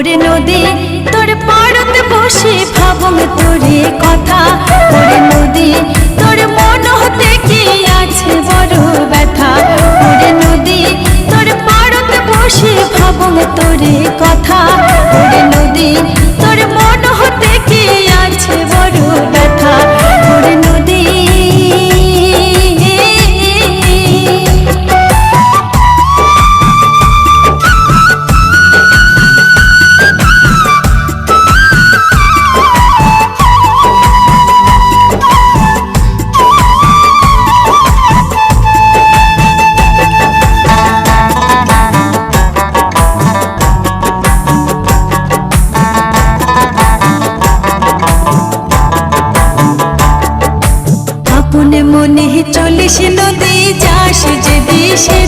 ওরে নদী তোর পাড়তে বসে ভাবং তোরে কথা। ওরে নদী তোর মন হতে কি আছে বড় ব্যথা। ওরে নদী তোর পাড়তে বসে ভাবং তোরে কথা। ওরে নদী তোর মন হতে কি আছে বড় ব্যথা। ওরে নদী আপন মনে চলিস নদী যাস যে দিশে।